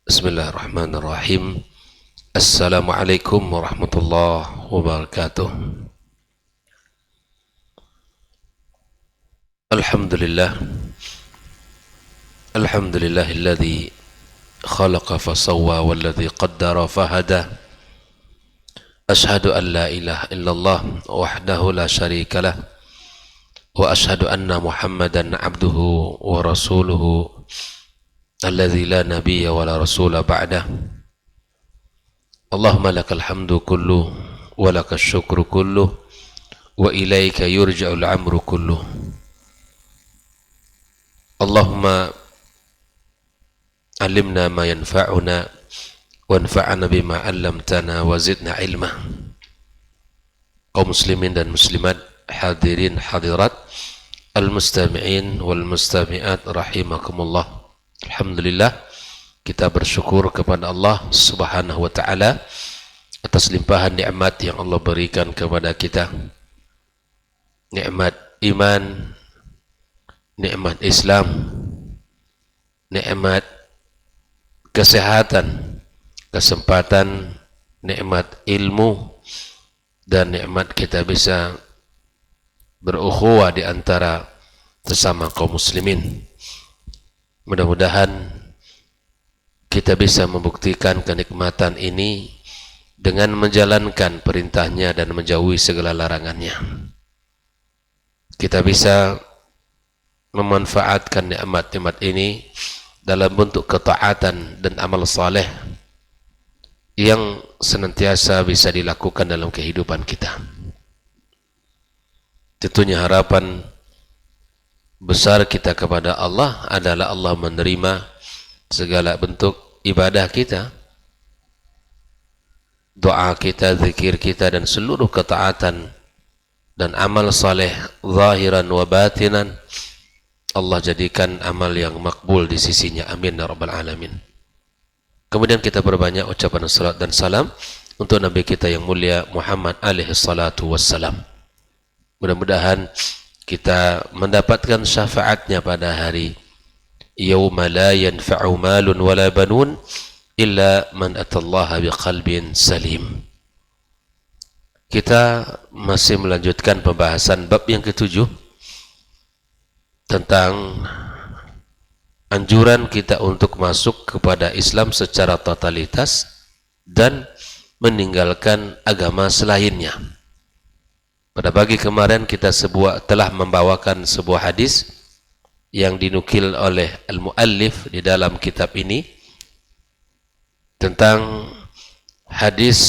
Bismillahirrahmanirrahim. Assalamualaikum warahmatullahi wabarakatuh. Alhamdulillah. Alhamdulillahilladzi khalaqa fasawwa walladzi qaddara fahada. Ashhadu an la ilaha illallah wahdahu la syarika lah. Wa ashhadu anna Muhammadan abduhu wa rasuluhu alladzi la nabiyya wa la rasula ba'dah. Allahumma lakal hamdu kullu wa lakal syukru kullu wa ilaika yurja'ul amru kullu. Allahumma alimna ma yanfa'una wanfa'na bima 'allamtana wa zidna ilma. Kaum muslimin dan muslimat, hadirin hadirat, al-mustami'in wal mustami'at rahimakumullah. Alhamdulillah, kita bersyukur kepada Allah Subhanahu wa taala atas limpahan nikmat yang Allah berikan kepada kita. Nikmat iman, nikmat Islam, nikmat kesehatan, kesempatan, nikmat ilmu, dan nikmat kita bisa berukhuwah di antara sesama kaum muslimin. Mudah-mudahan kita bisa membuktikan kenikmatan ini dengan menjalankan perintahnya dan menjauhi segala larangannya. Kita bisa memanfaatkan nikmat-nikmat ini dalam bentuk ketaatan dan amal saleh yang senantiasa bisa dilakukan dalam kehidupan kita. Tentunya harapan besar kita kepada Allah adalah Allah menerima segala bentuk ibadah kita, doa kita, zikir kita, dan seluruh ketaatan dan amal saleh zahiran wa batinan. Allah jadikan amal yang makbul di sisinya. Amin ya rabbal alamin. Kemudian kita berbanyak ucapan salat dan salam untuk Nabi kita yang mulia Muhammad alaihi salatu wassalam. Mudah-mudahan kita mendapatkan syafaatnya pada hari yauma la yanfa'u malun wala banun illa man atallaha biqalbin salim. Kita masih melanjutkan pembahasan bab yang ketujuh tentang anjuran kita untuk masuk kepada Islam secara totalitas dan meninggalkan agama selainnya. Pada pagi kemarin kita telah membawakan sebuah hadis yang dinukil oleh al-muallif di dalam kitab ini tentang hadis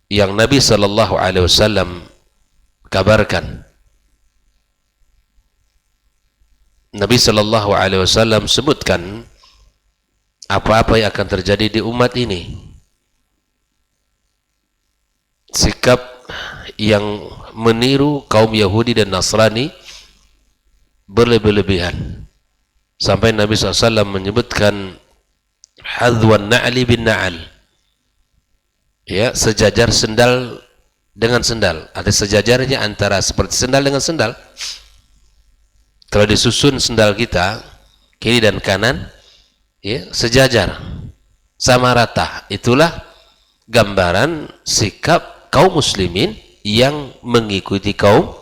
yang Nabi sallallahu alaihi wasallam kabarkan. Nabi sallallahu alaihi wasallam sebutkan apa-apa yang akan terjadi di umat ini. Sikap yang meniru kaum Yahudi dan Nasrani berlebih-lebihan. Sampai Nabi SAW menyebutkan hadwan na'li bin na'al. Ya, sejajar sendal dengan sendal. Ada sejajarnya antara seperti sendal dengan sendal. Kalau disusun sendal kita, kiri dan kanan, ya, sejajar, sama rata. Itulah gambaran sikap kaum muslimin yang mengikuti kaum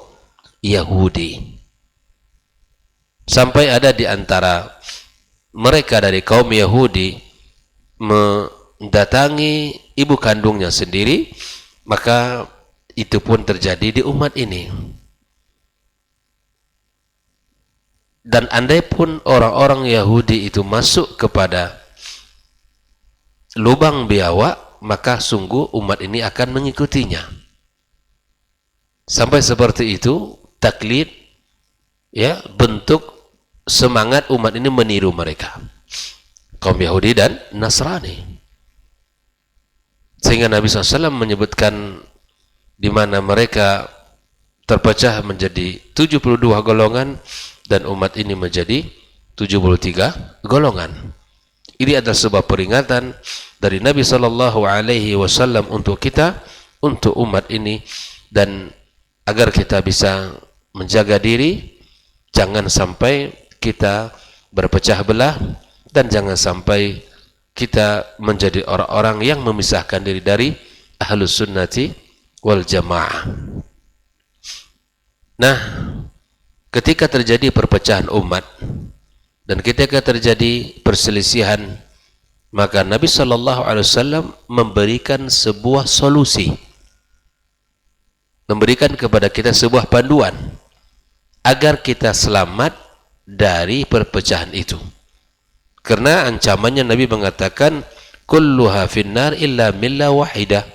Yahudi. Sampai ada di antara mereka dari kaum Yahudi mendatangi ibu kandungnya sendiri, maka itu pun terjadi di umat ini. Dan andai pun orang-orang Yahudi itu masuk kepada lubang biawak, maka sungguh umat ini akan mengikutinya. Sampai seperti itu taklid, ya, bentuk semangat umat ini meniru mereka, kaum Yahudi dan Nasrani. Sehingga Nabi SAW menyebutkan di mana mereka terpecah menjadi 72 golongan dan umat ini menjadi 73 golongan. Ini adalah sebuah peringatan dari Nabi sallallahu alaihi wasallam untuk kita, untuk umat ini, dan agar kita bisa menjaga diri, jangan sampai kita berpecah belah, dan jangan sampai kita menjadi orang-orang yang memisahkan diri dari ahlus sunnati wal jamaah. Nah, ketika terjadi perpecahan umat dan ketika terjadi perselisihan, maka Nabi Shallallahu Alaihi Wasallam memberikan sebuah solusi, memberikan kepada kita sebuah panduan agar kita selamat dari perpecahan itu. Karena ancamannya Nabi mengatakan kulluha finnar illa millah wahidah.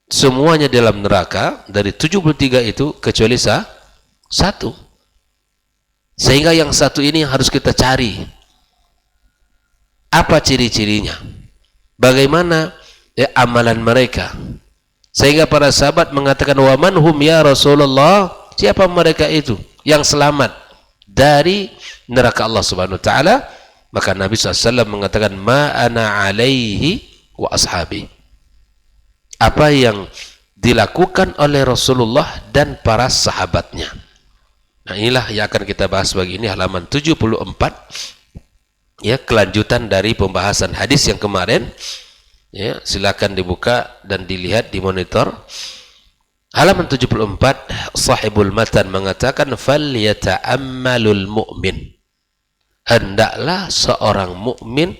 Semuanya dalam neraka dari 73 itu kecuali satu. Sehingga yang satu ini yang harus kita cari. Apa ciri-cirinya? Bagaimana amalan mereka? Sehingga para sahabat mengatakan wa man hum ya Rasulullah? Siapa mereka itu yang selamat dari neraka Allah Subhanahu wa taala? Maka Nabi SAW mengatakan ma ana alaihi wa ashabi. Apa yang dilakukan oleh Rasulullah dan para sahabatnya. Nah, inilah yang akan kita bahas bagi ini, halaman 74. Ya, kelanjutan dari pembahasan hadis yang kemarin. Ya, silakan dibuka dan dilihat di monitor. Halaman 74, sahibul matan mengatakan falyata'ammalul mu'min. Hendaklah seorang mukmin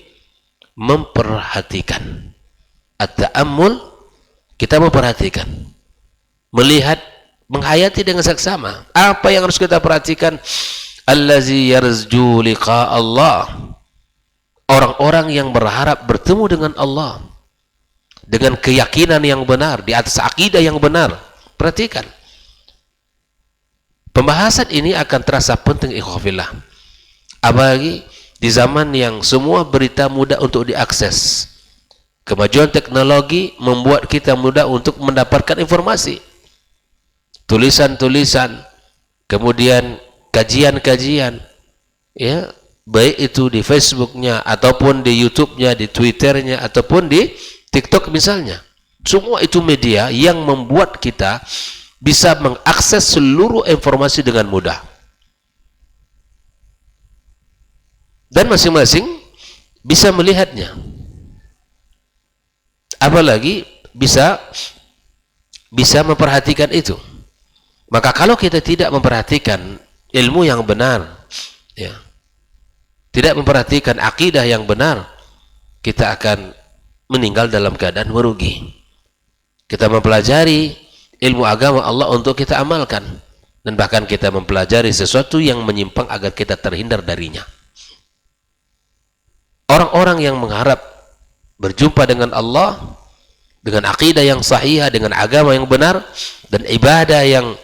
memperhatikan. At-ta'ammul, kita memperhatikan, melihat, menghayati dengan seksama. Apa yang harus kita perhatikan? Allazi yarju liqa Allah. Orang-orang yang berharap bertemu dengan Allah dengan keyakinan yang benar, di atas akidah yang benar. Perhatikan. Pembahasan ini akan terasa penting ikhwafillah. Apalagi di zaman yang semua berita mudah untuk diakses. Kemajuan teknologi membuat kita mudah untuk mendapatkan informasi. Tulisan-tulisan, kemudian kajian-kajian, ya, baik itu di Facebooknya, ataupun di YouTube-nya, di Twitter-nya, ataupun di TikTok misalnya. Semua itu media yang membuat kita bisa mengakses seluruh informasi dengan mudah. Dan masing-masing bisa melihatnya. Apalagi bisa memperhatikan itu. Maka kalau kita tidak memperhatikan ilmu yang benar, ya, tidak memperhatikan akidah yang benar, kita akan meninggal dalam keadaan merugi. Kita mempelajari ilmu agama Allah untuk kita amalkan, dan bahkan kita mempelajari sesuatu yang menyimpang agar kita terhindar darinya. Orang-orang yang mengharap berjumpa dengan Allah dengan akidah yang sahih, dengan agama yang benar dan ibadah yang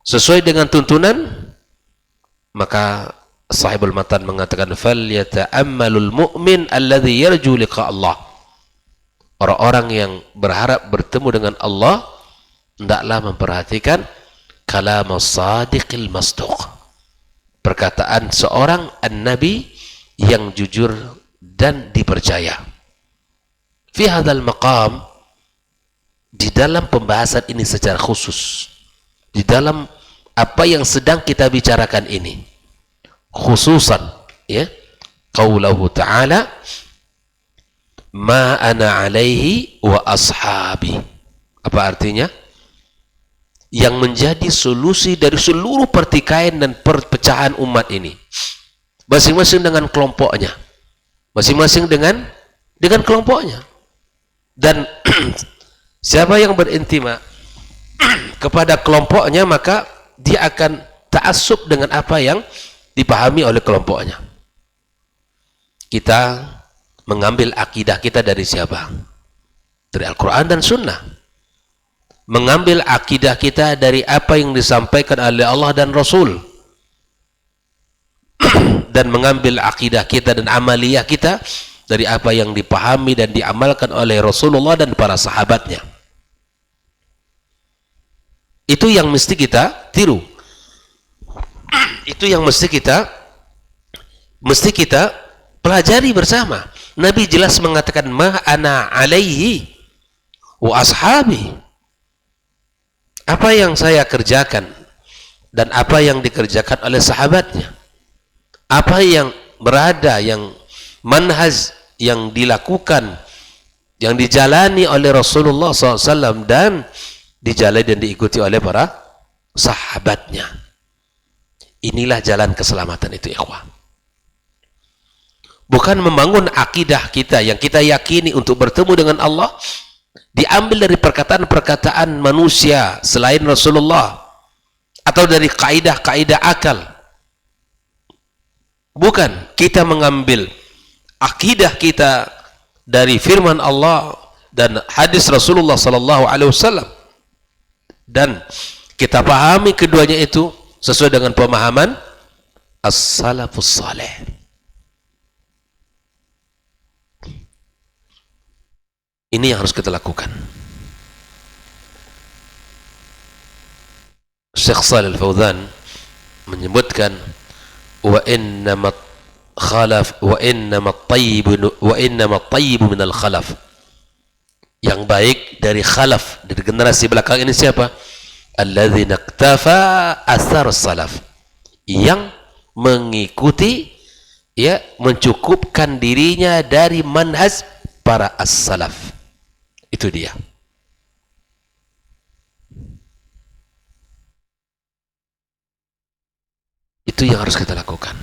sesuai dengan tuntunan, maka sahibul matan mengatakan falyata'ammalul mu'min alladhi yarju liqa Allah. Orang-orang yang berharap bertemu dengan Allah hendaklah memperhatikan kalam as-sadiqil masduq, perkataan seorang an-nabi yang jujur dan dipercaya. Fi hadzal maqam, di dalam pembahasan ini secara khusus, di dalam apa yang sedang kita bicarakan ini, khususan, ya, qaulahu ta'ala ma ana alaihi wa ashabi. Apa artinya? Yang menjadi solusi dari seluruh pertikaian dan perpecahan umat ini, masing-masing dengan kelompoknya, masing-masing dengan kelompoknya. Dan siapa yang berintima kepada kelompoknya, maka dia akan ta'assub dengan apa yang dipahami oleh kelompoknya. Kita mengambil akidah kita dari siapa? Dari Al-Quran dan Sunnah. Mengambil akidah kita dari apa yang disampaikan oleh Allah dan Rasul. Dan mengambil akidah kita dan amaliyah kita dari apa yang dipahami dan diamalkan oleh Rasulullah dan para sahabatnya. Itu yang mesti kita tiru. Itu yang mesti kita pelajari bersama. Nabi jelas mengatakan ma ana alaihi wa ashabi. Apa yang saya kerjakan dan apa yang dikerjakan oleh sahabatnya. Apa yang berada, yang manhaj yang dilakukan, yang dijalani oleh Rasulullah SAW dan dijalani dan diikuti oleh para sahabatnya. Inilah jalan keselamatan itu, ikhwah. Bukan membangun akidah kita yang kita yakini untuk bertemu dengan Allah diambil dari perkataan-perkataan manusia selain Rasulullah atau dari kaidah-kaidah akal. Bukan, kita mengambil akidah kita dari firman Allah dan hadis Rasulullah sallallahu alaihi wasallam dan kita pahami keduanya itu sesuai dengan pemahaman as-salafus salih. Ini yang harus kita lakukan. Syekh Shalih Al-Fauzan menyebutkan wa innamat khalaf wa innamat tayyib min al-khalaf. Yang baik dari khalaf, dari generasi belakang ini siapa? Alladzina iktafa athar salaf. Yang mengikuti, ya, mencukupkan dirinya dari manhaj para as-salaf. Itu dia. Itu yang harus kita lakukan.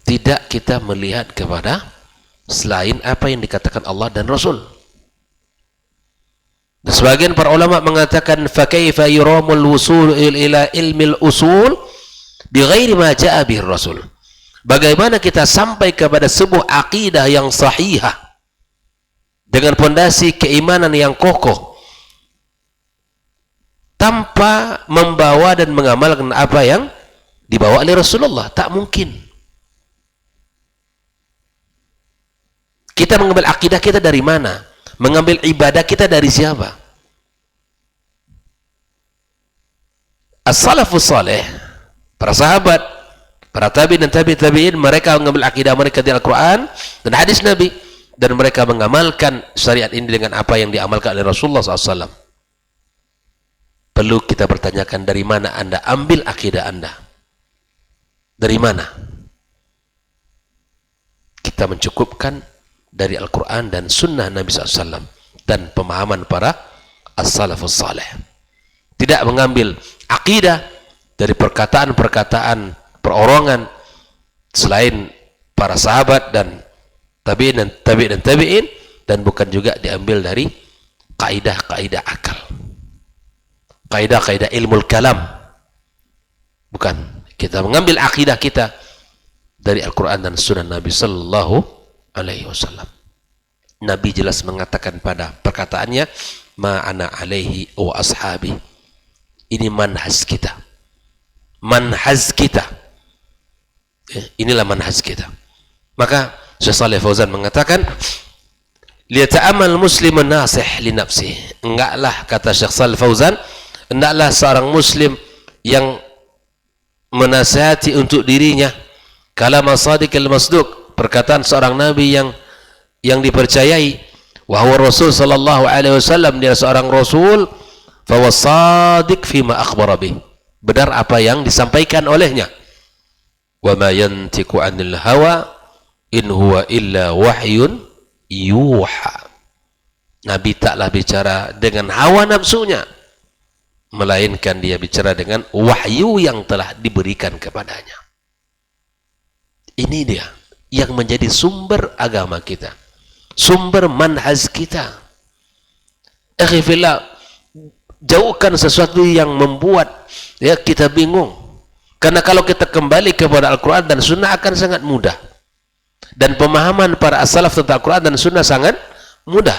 Tidak kita melihat kepada selain apa yang dikatakan Allah dan Rasul. Dan sebagian para ulama mengatakan fa kaifa yuramul wusul ila ilmil usul bighairi ma jaa bihi Rasul. Bagaimana kita sampai kepada sebuah akidah yang sahihah dengan pondasi keimanan yang kokoh tanpa membawa dan mengamalkan apa yang dibawa oleh Rasulullah? Tak mungkin. Kita mengambil akidah kita dari mana? Mengambil ibadah kita dari siapa? As-salafus salih, para sahabat, para tabi'in dan tabi'in, mereka mengambil akidah mereka dari Al-Quran dan hadis Nabi, dan mereka mengamalkan syariat ini dengan apa yang diamalkan oleh Rasulullah SAW. Perlu kita bertanyakan, dari mana Anda ambil akidah Anda? Dari mana? Kita mencukupkan dari Al-Quran dan Sunnah Nabi SAW dan pemahaman para as-salafus salih. Tidak mengambil akidah dari perkataan-perkataan perorangan selain para sahabat dan tabi'in dan tabi'in, dan bukan juga diambil dari kaidah-kaidah akal, kaidah-kaidah ilmu kalam. Bukan, kita mengambil akidah kita dari Al-Quran dan Sunnah Nabi Sallallahu Alaihi Wasallam. Nabi jelas mengatakan pada perkataannya, ma ana alaihi wa ashabi. Ini manhaj kita, manhaj kita. Inilah manhaj kita. Maka Syekh Shalih Fauzan mengatakan, liyata'amal muslimun nasih li nafsih. Enggaklah, kata Syekh Shalih Fauzan, hendaklah seorang muslim yang menasihati untuk dirinya kalam as-sadiqil masduq, perkataan seorang nabi yang dipercayai, wa huwa Rasul sallallahu alaihi wasallam, dia seorang rasul, fa wasadiq fima akhbara bih, benar apa yang disampaikan olehnya. Wa ma yantiqu 'anil hawa in huwa illa wahyun yuha. Nabi taklah bicara dengan hawa nafsunya, melainkan dia bicara dengan wahyu yang telah diberikan kepadanya. Ini dia yang menjadi sumber agama kita, sumber manhaj kita. Akhi fillah, jauhkan sesuatu yang membuat kita bingung. Karena kalau kita kembali kepada Al-Quran dan Sunnah akan sangat mudah. Dan pemahaman para as-salaf tentang Al-Quran dan Sunnah sangat mudah.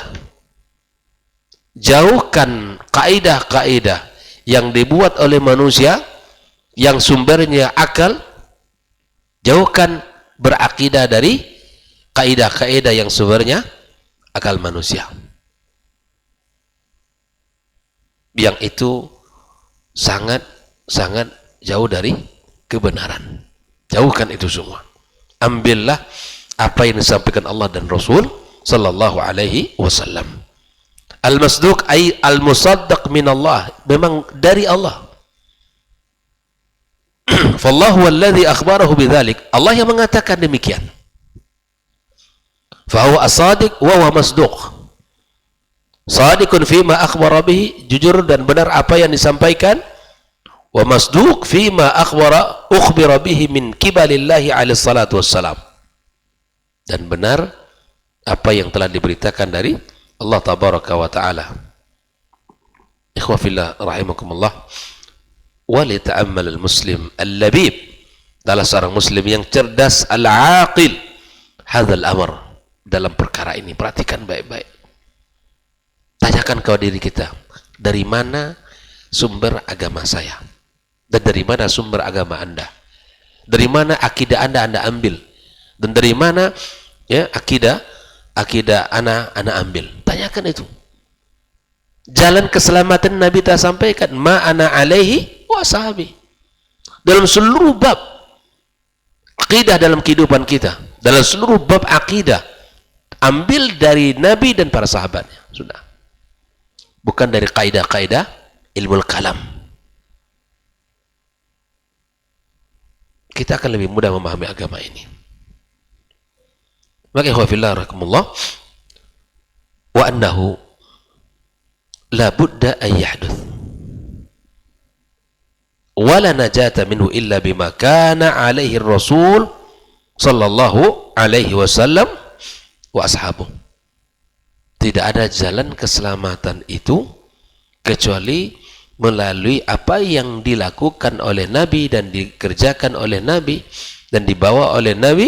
Jauhkan kaidah-kaidah yang dibuat oleh manusia yang sumbernya akal. Jauhkan berakidah dari kaidah-kaidah yang sumbernya akal manusia. Yang itu sangat jauh dari kebenaran. Jauhkan itu semua. Ambillah apa yang disampaikan Allah dan Rasul sallallahu alaihi wasallam. Al-masduq ay al-musaddaq min Allah, memang dari Allah. Fallahu alladhi akhbarahu bidzalik. Allah yang mengatakan demikian. Fa huwa as-sadiq wa huwa masduq. Sadiqun fima akhbara bihi, jujur dan benar apa yang disampaikan. Wa masduq fima ukhbira bihi min kibalillahi alaihi salatu wassalam. Dan benar apa yang telah diberitakan dari Allah tabaraka wa ta'ala. Ikhwa fillah rahimakumullah. Wali ta'ammal al-muslim al-labib, adalah seorang muslim yang cerdas, al-aqil, hadzal amr, dalam perkara ini. Perhatikan baik-baik. Tanyakan kepada diri kita, dari mana sumber agama saya? Dan dari mana sumber agama Anda? Dari mana akidah Anda ambil? Dan dari mana ya akidah ana ambil? Tanyakan itu. Jalan keselamatan Nabi telah sampaikan, ma ana alaihi wa sahabi. Dalam seluruh bab akidah dalam kehidupan kita, dalam seluruh bab akidah, ambil dari Nabi dan para sahabatnya. Sudah. Bukan dari kaidah-kaidah ilmu kalam. Kita akan lebih mudah memahami agama ini. Maka ikhwah fillah rahimakumullah, wa annahu la budda an yahduth wa la najata minhu illa bima kana alaihi rasul sallallahu alaihi wasallam wa ashabuh. Tidak ada jalan keselamatan itu kecuali melalui apa yang dilakukan oleh Nabi dan dikerjakan oleh Nabi dan dibawa oleh Nabi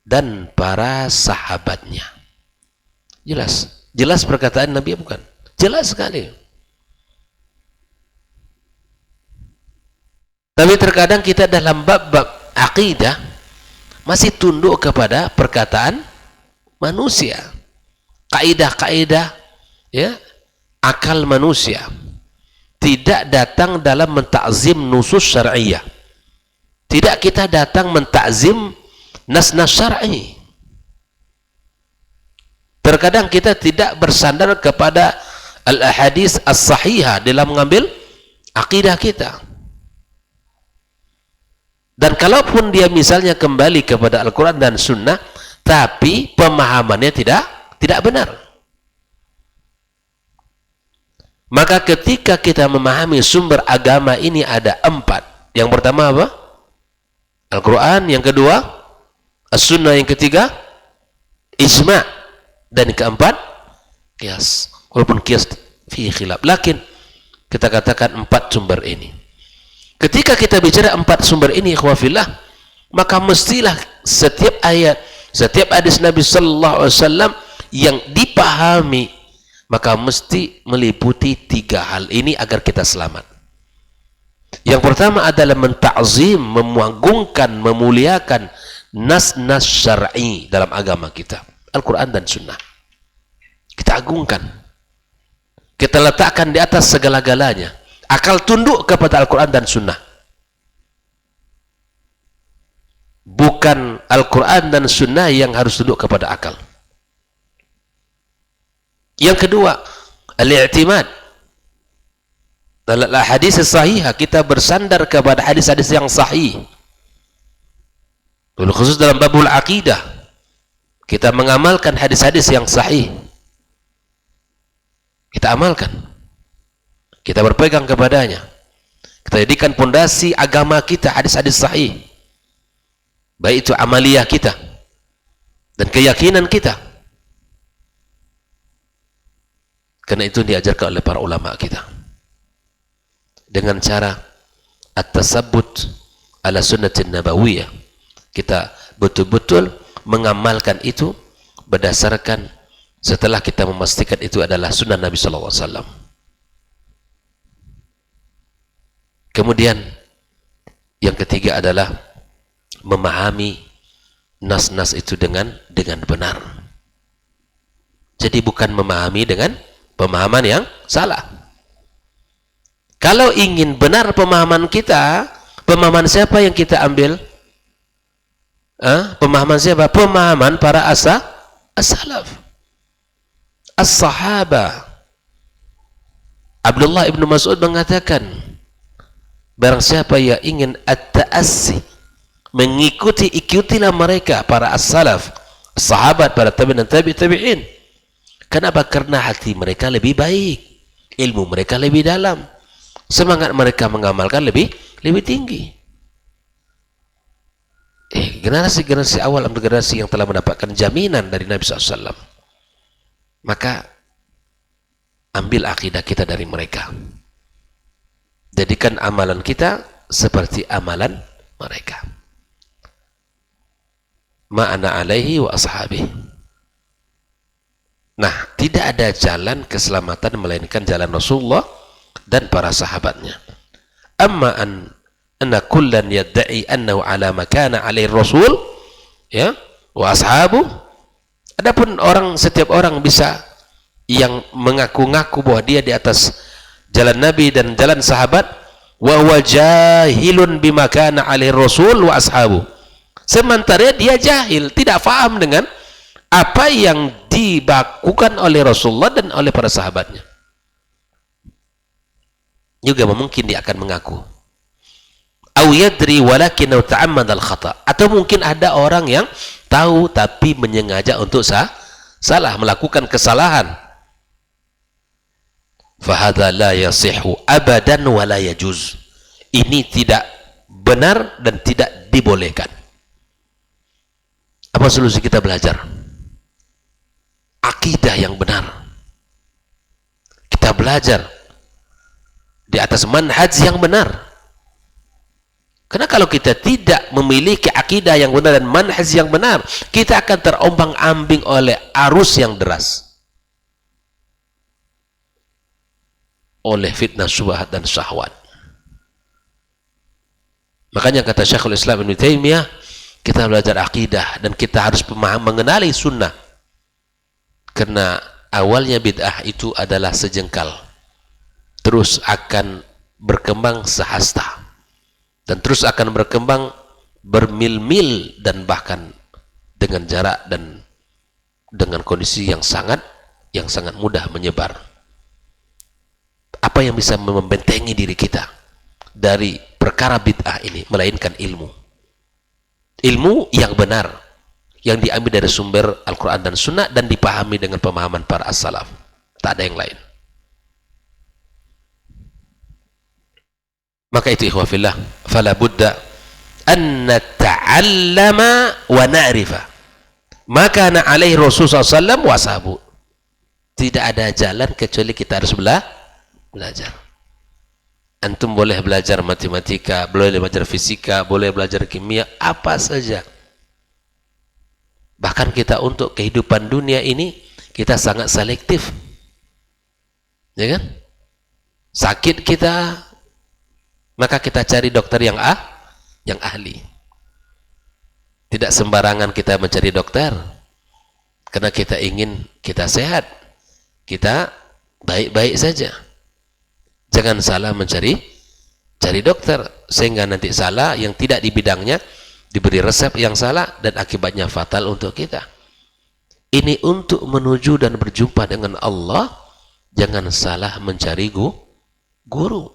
dan para sahabatnya. Jelas perkataan Nabi bukan? Jelas sekali. Tapi terkadang kita dalam bab-bab akidah masih tunduk kepada perkataan manusia, kaidah-kaidah ya, akal manusia. Tidak datang dalam mentakzim nusus syar'iyah. Tidak kita datang mentakzim nas-nas syar'i. Terkadang kita tidak bersandar kepada al-ahadis as-sahihah dalam mengambil akidah kita. Dan kalaupun dia misalnya kembali kepada Al-Quran dan Sunnah, tapi pemahamannya tidak benar. Maka ketika kita memahami sumber agama ini ada 4. Yang pertama apa? Al-Quran. Yang kedua As-Sunnah. Yang ketiga ijma'. Dan yang keempat qiyas. Walaupun qiyas fi khilaf, lakin kita katakan 4 sumber ini. Ketika kita bicara 4 sumber ini ikhwah fillah, maka mestilah setiap ayat, setiap hadis Nabi sallallahu alaihi wasallam yang dipahami maka mesti meliputi 3 hal ini agar kita selamat. Yang pertama adalah mentakzim, memagungkan, memuliakan nas-nas syar'i dalam agama kita, Al-Quran dan Sunnah. Kita agungkan, kita letakkan di atas segala-galanya. Akal tunduk kepada Al-Quran dan Sunnah. Bukan Al-Quran dan Sunnah yang harus tunduk kepada akal. Yang kedua, al-i'timad. Dalam hadis sahih, kita bersandar kepada hadis-hadis yang sahih. Khusus dalam babul akidah, kita mengamalkan hadis-hadis yang sahih. Kita amalkan. Kita berpegang kepadanya. Kita jadikan pondasi agama kita hadis-hadis sahih. Baik itu amaliyah kita dan keyakinan kita. Karena itu diajarkan oleh para ulama kita. Dengan cara at-tasabbut ala sunnatin nabawiyah. Kita betul-betul mengamalkan itu berdasarkan setelah kita memastikan itu adalah sunnah Nabi sallallahu alaihi wasallam. Kemudian yang ketiga adalah memahami nas-nas itu dengan benar. Jadi bukan memahami dengan pemahaman yang salah. Kalau ingin benar pemahaman kita, pemahaman siapa yang kita ambil? Pemahaman siapa? Pemahaman para as-salaf, as-sahaba. Abdullah ibn Mas'ud mengatakan, Barang siapa yang ingin at-ta'assi, ikutilah mereka para as-salaf, sahabat, para tabi'in dan tabi'in. Kenapa? Karena hati mereka lebih baik, ilmu mereka lebih dalam, semangat mereka mengamalkan lebih tinggi. Generasi awal adalah generasi yang telah mendapatkan jaminan dari Nabi SAW. Maka ambil akidah kita dari mereka, jadikan amalan kita seperti amalan mereka. Ma'ana alaihi wa ashabi. Nah, tidak ada jalan keselamatan melainkan jalan Rasulullah dan para sahabatnya. Amma anna kullan yadda'i annahu ala makana alaihi rasul, ya, wa ashabu. Adapun setiap orang bisa yang mengaku-ngaku bahwa dia di atas jalan Nabi dan jalan sahabat, wa huwa jahilun bima kana alaihi rasul wa ashabu. Sementara dia jahil, tidak faham dengan apa yang dibakukan oleh Rasulullah dan oleh para sahabatnya. Juga mungkin dia akan mengaku. Au yadri walakinau ta'ammad al-khata. Atau mungkin ada orang yang tahu tapi menyengaja untuk salah, melakukan kesalahan. Fahadha la yasihu abadan wa la yajuz. Ini tidak benar dan tidak dibolehkan. Apa solusi kita belajar? Akidah yang benar. Kita belajar di atas manhaj yang benar. Karena kalau kita tidak memiliki akidah yang benar dan manhaj yang benar, kita akan terombang-ambing oleh arus yang deras, oleh fitnah syubhat dan syahwat. Makanya kata Syekhul Islam Ibnu Taimiyah, kita belajar akidah dan kita harus mengenali sunnah. Karena awalnya bid'ah itu adalah sejengkal, terus akan berkembang sehasta, dan terus akan berkembang bermil-mil, dan bahkan dengan jarak dan dengan kondisi yang sangat mudah menyebar. Apa yang bisa membentengi diri kita dari perkara bid'ah ini melainkan ilmu yang benar, yang diambil dari sumber Al-Quran dan Sunnah dan dipahami dengan pemahaman para as-salaf. Tak ada yang lain. Maka itu ikhwah fillah, fala budda an nata'allama wa na'rifa ma kana alaihi Rasulullah sallallahu wa ashabu. Tidak ada jalan kecuali kita harus belajar. Antum boleh belajar matematika, boleh belajar fisika, boleh belajar kimia, apa saja. Bahkan kita untuk kehidupan dunia ini, kita sangat selektif. Ya kan? Sakit kita, maka kita cari dokter yang ahli. Tidak sembarangan kita mencari dokter. Karena kita ingin kita sehat. Kita baik-baik saja. Jangan salah mencari dokter, sehingga nanti salah yang tidak di bidangnya, diberi resep yang salah dan akibatnya fatal untuk kita. Ini untuk menuju dan berjumpa dengan Allah. Jangan salah mencari guru.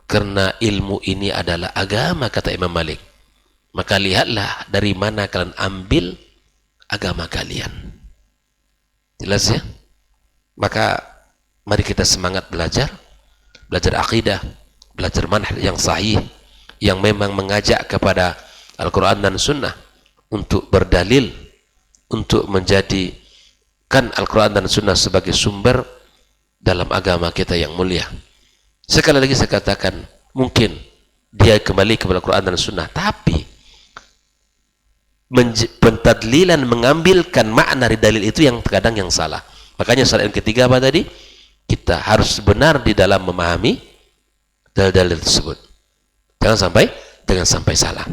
Karena ilmu ini adalah agama, kata Imam Malik. Maka lihatlah dari mana kalian ambil agama kalian. Jelas ya? Maka mari kita semangat belajar akidah, belajar manhaj yang sahih, yang memang mengajak kepada Al-Quran dan Sunnah, untuk berdalil, untuk menjadikan Al-Quran dan Sunnah sebagai sumber dalam agama kita yang mulia. Sekali lagi saya katakan, mungkin dia kembali kepada Al-Quran dan Sunnah, tapi pentadlilan, mengambilkan makna dari dalil itu yang terkadang yang salah. Makanya syarat yang ketiga apa tadi? Kita harus benar di dalam memahami dalil-dalil tersebut. Jangan sampai salah.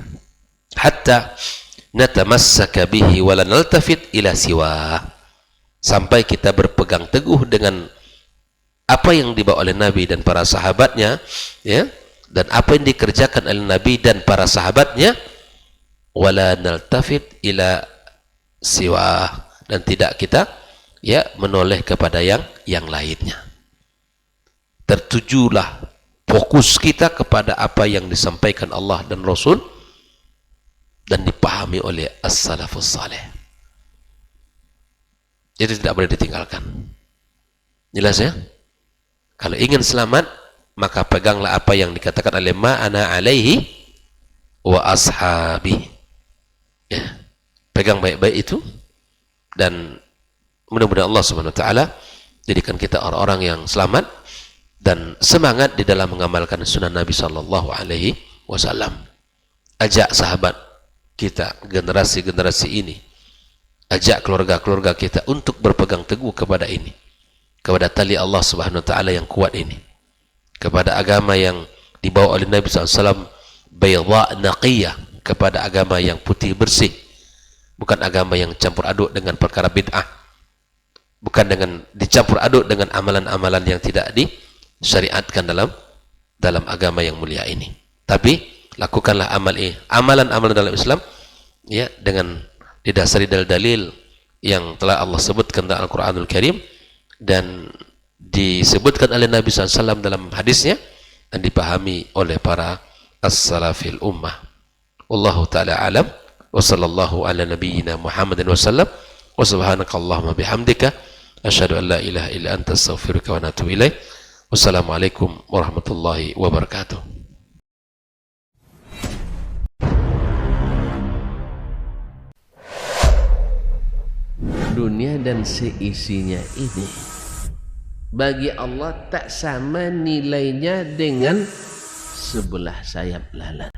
Hatta natamassaka bihi wa la naltafit ila siwa. Sampai kita berpegang teguh dengan apa yang dibawa oleh Nabi dan para sahabatnya, ya, dan apa yang dikerjakan oleh Nabi dan para sahabatnya, wa la naltafit ila siwa, dan tidak kita menoleh kepada yang lainnya. fokus kita kepada apa yang disampaikan Allah dan Rasul dan dipahami oleh as-salafus salih. Jadi tidak boleh ditinggalkan. Jelas ya? Kalau ingin selamat, maka peganglah apa yang dikatakan oleh ma'ana alaihi wa ashabi. Ya. Pegang baik-baik itu, dan mudah-mudahan Allah Subhanahu wa taala jadikan kita orang-orang yang selamat dan semangat di dalam mengamalkan sunnah Nabi sallallahu alaihi wasallam. Ajak sahabat kita, generasi-generasi ini, ajak keluarga-keluarga kita untuk berpegang teguh kepada ini, kepada tali Allah Subhanahu wa taala yang kuat ini, kepada agama yang dibawa oleh Nabi SAW, bayda naqiyah, kepada agama yang putih bersih, bukan agama yang campur aduk dengan perkara bid'ah, bukan dengan dicampur aduk dengan amalan-amalan yang tidak disyariatkan dalam agama yang mulia ini. Tapi lakukanlah amalan-amalan dalam Islam ya, dengan didasari dalil-dalil yang telah Allah sebutkan dalam Al-Quranul Karim dan disebutkan oleh Nabi SAW dalam hadisnya dan dipahami oleh para as-salafil ummah. Wallahu ta'ala alam, wa sallallahu ala nabiyyina Muhammadin wa sallam, wa subhanakallahumma bihamdika asyhadu an la ilaha illa anta astaghfiruka wa atubu ilaik. Wassalamualaikum warahmatullahi wabarakatuh. Dunia dan seisinya ini bagi Allah tak sama nilainya dengan sebelah sayap lalat.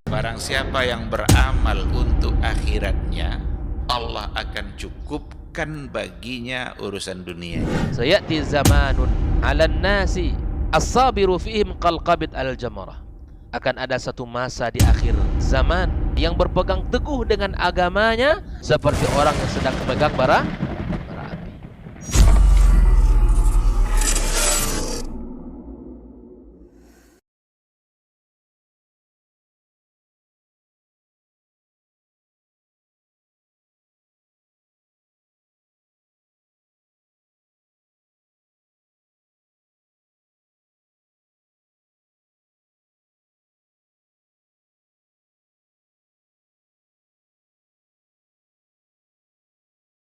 Barang siapa yang beramal untuk akhiratnya, Allah akan cukupkan baginya urusan dunia. Sayati zamanun 'alan nasi as-sabiru fihim qalqabit al-jamarah. Akan ada satu masa di akhir zaman yang berpegang teguh dengan agamanya seperti orang yang sedang memegang bara